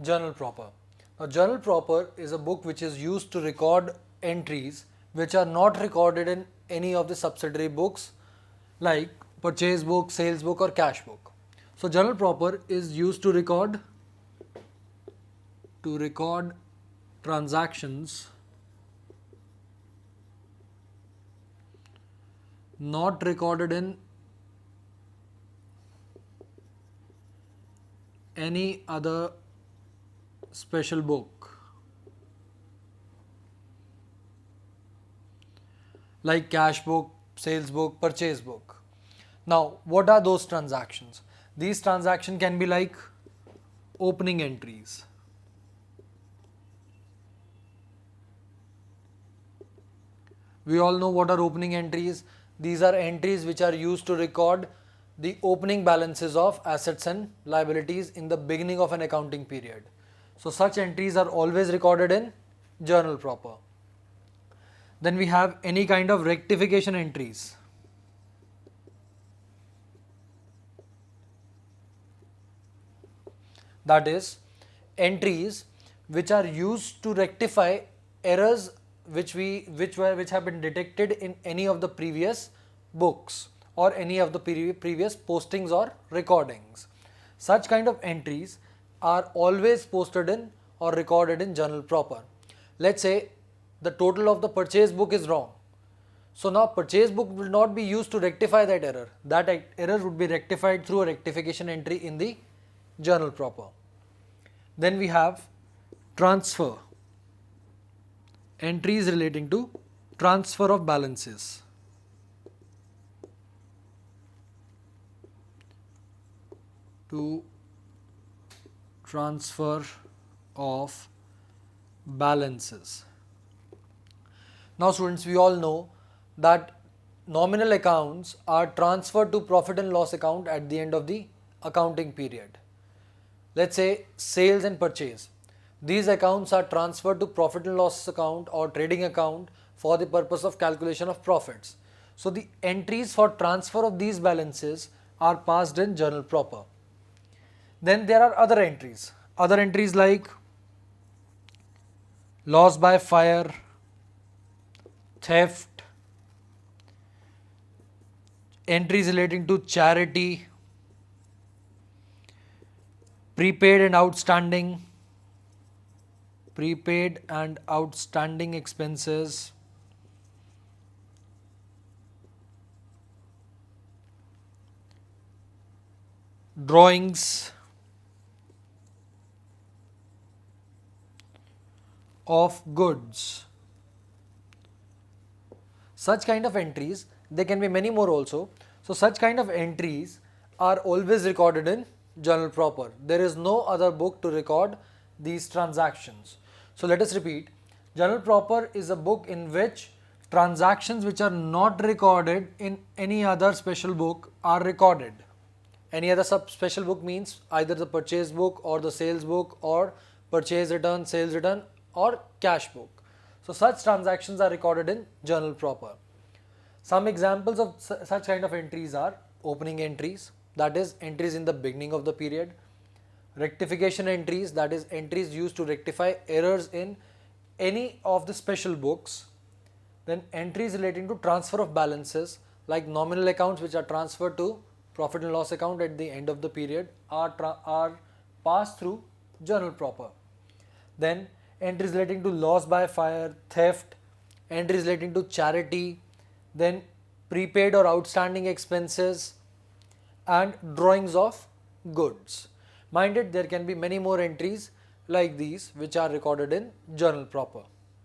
Journal proper. Now, journal proper is a book which is used to record entries which are not recorded in any of the subsidiary books like purchase book, sales book, or cash book. So, journal proper is used to record transactions not recorded in any other special book like cash book, sales book, purchase book. Now, what are those transactions? These transactions can be like opening entries. We all know what are opening entries. These are entries which are used to record the opening balances of assets and liabilities in the beginning of an accounting period. So, such entries are always recorded in journal proper. Then we have any kind of rectification entries. That is, entries which are used to rectify errors which have been detected in any of the previous books or any of the previous postings or recordings. Such kind of entries are always posted in or recorded in journal proper. Let's say the total of the purchase book is wrong. So now purchase book will not be used to rectify that error. That error would be rectified through a rectification entry in the journal proper. Then we have transfer. Entries relating to transfer of balances. Transfer of balances. Now students, we all know that nominal accounts are transferred to profit and loss account at the end of the accounting period. Let's say sales and purchase. These accounts are transferred to profit and loss account or trading account for the purpose of calculation of profits. So the entries for transfer of these balances are passed in journal proper. Then there are other entries. Other entries like loss by fire, theft, entries relating to charity, prepaid and outstanding expenses, drawings of goods. Such kind of entries, there can be many more also. So such kind of entries are always recorded in journal proper. There is no other book to record these transactions. So let us repeat. Journal proper is a book in which transactions which are not recorded in any other special book are recorded. Any other special book means either the purchase book or the sales book or purchase return, sales return or cash book. So such transactions are recorded in journal proper. Some examples of such kind of entries are opening entries, that is entries in the beginning of the period, rectification entries, that is entries used to rectify errors in any of the special books, then entries relating to transfer of balances like nominal accounts which are transferred to profit and loss account at the end of the period are passed through journal proper. Then entries relating to loss by fire, theft, entries relating to charity, then prepaid or outstanding expenses and drawings of goods. Mind it, there can be many more entries like these which are recorded in journal proper.